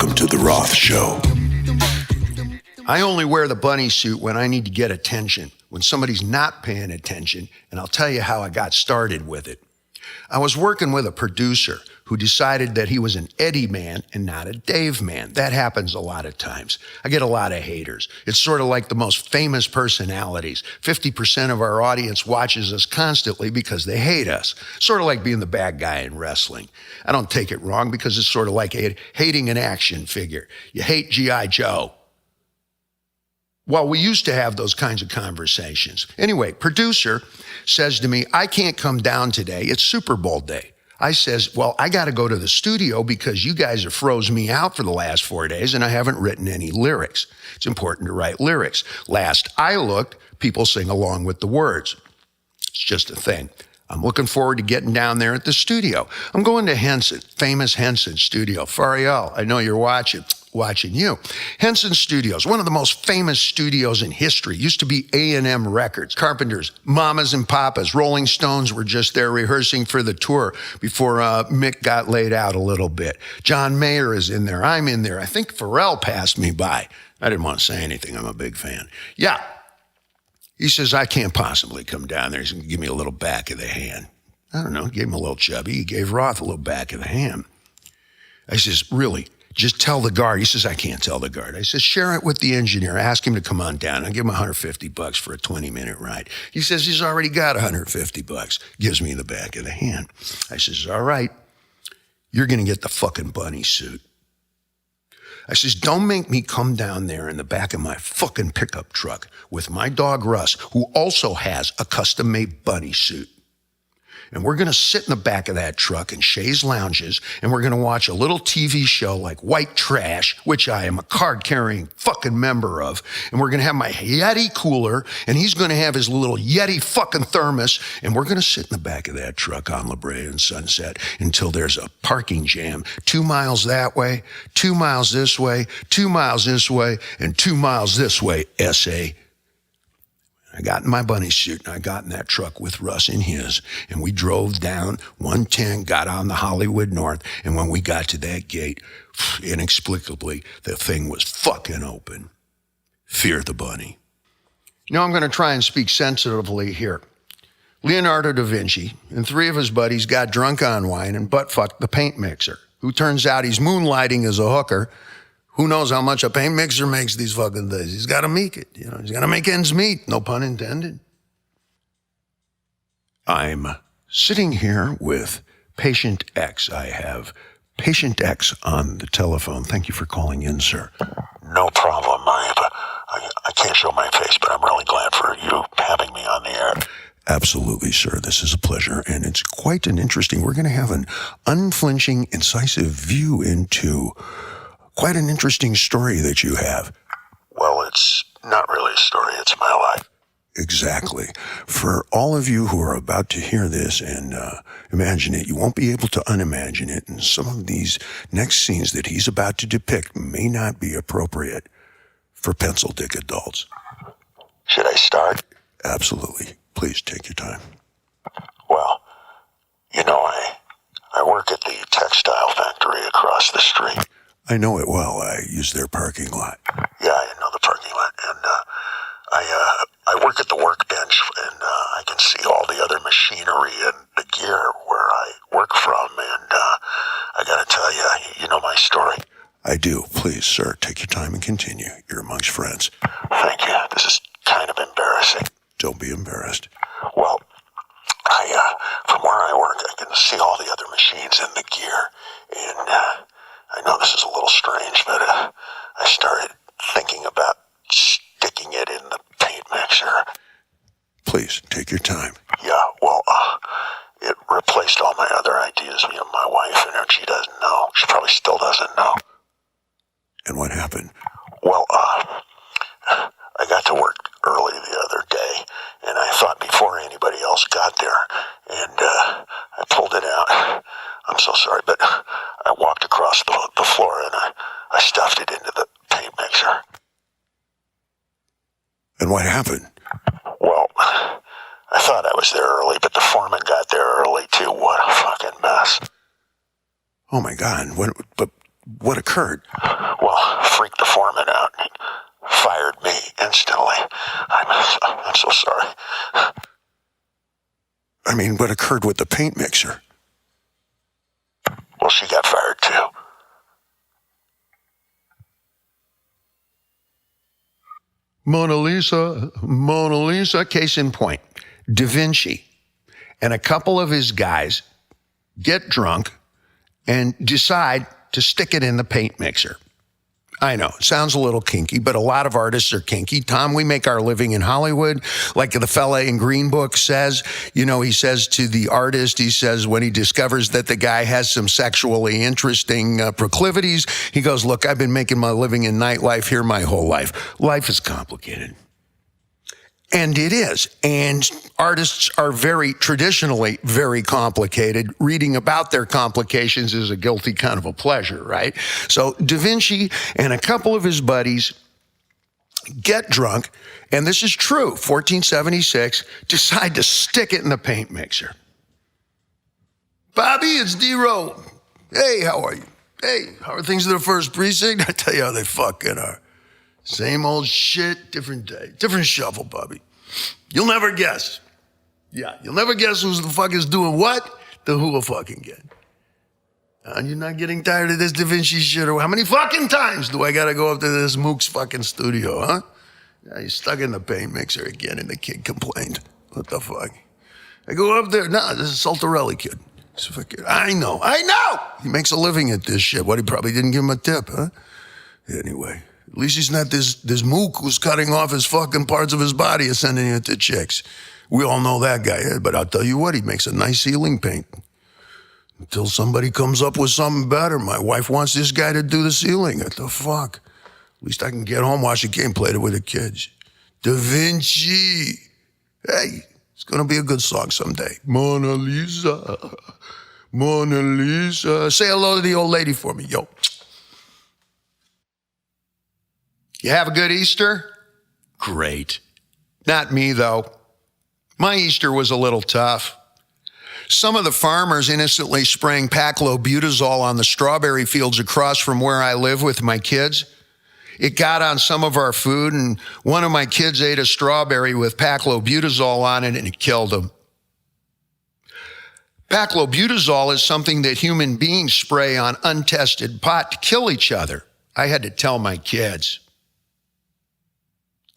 Welcome to the Roth Show. I only wear the bunny suit when I need to get attention, when somebody's not paying attention, and I'll tell you how I got started with it. I was working with a producer who decided that he was an Eddie man and not a Dave man. That happens a lot of times. I get a lot of haters. It's sort of like the most famous personalities. 50% of our audience watches us constantly because they hate us. Sort of like being the bad guy in wrestling. I don't take it wrong because it's sort of like hating an action figure. You hate G.I. Joe. Well, we used to have those kinds of conversations. Anyway, producer says to me, I can't come down today. It's Super Bowl day. I says, well, I got to go to the studio because you guys have froze me out for the last 4 days and I haven't written any lyrics. It's important to write lyrics. Last I looked, people sing along with the words. It's just a thing. I'm looking forward to getting down there at the studio. I'm going to Henson, famous Henson studio. Fariel, I know you're watching you. Henson Studios, one of the most famous studios in history. Used to be A&M Records, Carpenters, Mamas and Papas, Rolling Stones were just there rehearsing for the tour before Mick got laid out a little bit. John Mayer is in there. I'm in there. I think Pharrell passed me by. I didn't want to say anything. I'm a big fan. Yeah. He says, I can't possibly come down there. He's going to give me a little back of the hand. I don't know. Gave him a little chubby. He gave Roth a little back of the hand. I says, really? Just tell the guard. He says, I can't tell the guard. I says, share it with the engineer. Ask him to come on down. I'll give him $150 for a 20-minute ride. He says he's already got $150. Gives me the back of the hand. I says, all right, you're going to get the fucking bunny suit. I says, don't make me come down there in the back of my fucking pickup truck with my dog Russ, who also has a custom-made bunny suit. And we're going to sit in the back of that truck in Shays Lounges, and we're going to watch a little TV show like White Trash, which I am a card-carrying fucking member of. And we're going to have my Yeti cooler, and he's going to have his little Yeti fucking thermos, and we're going to sit in the back of that truck on La Brea and Sunset until there's a parking jam 2 miles that way, 2 miles this way, 2 miles this way, and 2 miles this way, S.A. I got in my bunny suit and I got in that truck with Russ in his, and we drove down 110, got on the Hollywood North, and when we got to that gate, inexplicably, the thing was fucking open. Fear the bunny. Now I'm going to try and speak sensitively here. Leonardo da Vinci and 3 of his buddies got drunk on wine and butt-fucked the paint mixer, who turns out he's moonlighting as a hooker. Who knows how much a paint mixer makes these fucking days? He's got to make it. He's got to make ends meet. No pun intended. I'm sitting here with patient X. I have patient X on the telephone. Thank you for calling in, sir. No problem. I can't show my face, but I'm really glad for you having me on the air. Absolutely, sir. This is a pleasure, and it's quite an interesting. We're going to have an unflinching, incisive view into quite an interesting story that you have. Well, it's not really a story. It's my life. Exactly. For all of you who are about to hear this and imagine it, you won't be able to unimagine it. And some of these next scenes that he's about to depict may not be appropriate for pencil dick adults. Should I start? Absolutely. Please take your time. Well, I work at the textile factory across the street. I know it well. I use their parking lot. Yeah, I know the parking lot. And I work at the workbench, and I can see all the other machinery and the gear where I work from. And I got to tell you, you know my story. I do. Please, sir, take your time and continue. You're amongst friends. Thank you. This is kind of embarrassing. Don't be embarrassed. Well, from where I work, I can see all the other machines and the gear. And I know this is a little strange, but I started thinking about sticking it in the paint mixer. Please, take your time. Yeah, well, it replaced all my other ideas. My wife, she doesn't know. She probably still doesn't know. And what happened? Well, I got to work early the other day, and I thought before anybody else got there, and I pulled it out. I'm so sorry, but I walked across the floor, and I stuffed it into the paint mixer. And what happened? Well, I thought I was there early, but the foreman got there early, too. What a fucking mess. Oh, my God. what occurred? Well, freaked the foreman out and fired me instantly. I'm so sorry. I mean, what occurred with the paint mixer? Well, she got fired too. Mona Lisa, case in point. DaVinci and a couple of his guys get drunk and decide to stick it in the paint mixer. I know, sounds a little kinky, but a lot of artists are kinky. Tom, we make our living in Hollywood. Like the fella in Green Book says, he says to the artist, he says when he discovers that the guy has some sexually interesting proclivities, he goes, look, I've been making my living in nightlife here my whole life. Life is complicated. And it is. And artists are traditionally very complicated. Reading about their complications is a guilty kind of a pleasure, right? So DaVinci and a couple of his buddies get drunk, and this is true, 1476, decide to stick it in the paint mixer. Bobby, it's D-Row. Hey, how are you? Hey, how are things in the first precinct? I tell you how they fucking are. Same old shit, different day. Different shovel, Bobby. You'll never guess. Yeah, you'll never guess who the fuck is doing what, the who will fucking get. And you're not getting tired of this DaVinci shit, or how many fucking times do I gotta go up to this Mook's fucking studio, huh? Yeah, he's stuck in the paint mixer again, and the kid complained. What the fuck? I go up there, nah, this is Saltarelli kid. I know. He makes a living at this shit. What, he probably didn't give him a tip, huh? Anyway. At least he's not this mook who's cutting off his fucking parts of his body and sending it to chicks. We all know that guy, but I'll tell you what, he makes a nice ceiling paint. Until somebody comes up with something better. My wife wants this guy to do the ceiling. What the fuck? At least I can get home, watch the game, play it with the kids. DaVinci. Hey, it's going to be a good song someday. Mona Lisa. Mona Lisa. Say hello to the old lady for me, yo. You have a good Easter? Great. Not me, though. My Easter was a little tough. Some of the farmers innocently spraying paclobutazol on the strawberry fields across from where I live with my kids. It got on some of our food, and one of my kids ate a strawberry with paclobutazol on it, and it killed him. Paclobutazol is something that human beings spray on untested pot to kill each other. I had to tell my kids.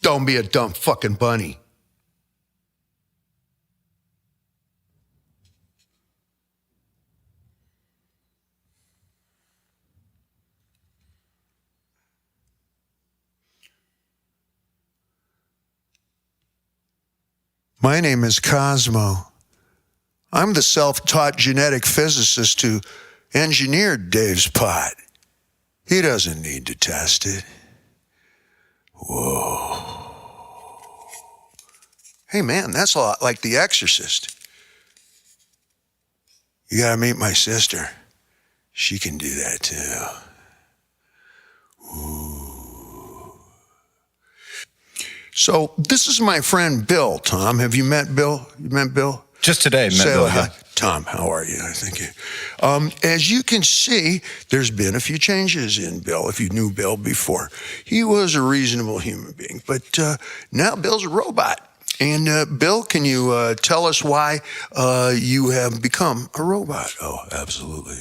Don't be a dumb fucking bunny. My name is Cosmo. I'm the self-taught genetic physicist who engineered Dave's pot. He doesn't need to test it. Whoa. Hey, man, that's a lot like The Exorcist. You gotta meet my sister. She can do that, too. Ooh. So, this is my friend Bill, Tom. Have you met Bill? You met Bill? Just today, met Bill. Hi. Tom, how are you? Thank you. As you can see, there's been a few changes in Bill, if you knew Bill before. He was a reasonable human being, but now Bill's a robot. And Bill, can you tell us why you have become a robot? Oh, absolutely.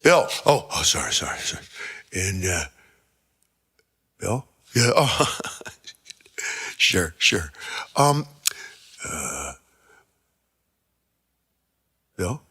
Bill, sorry. And Bill? Yeah, oh, sure. Bill?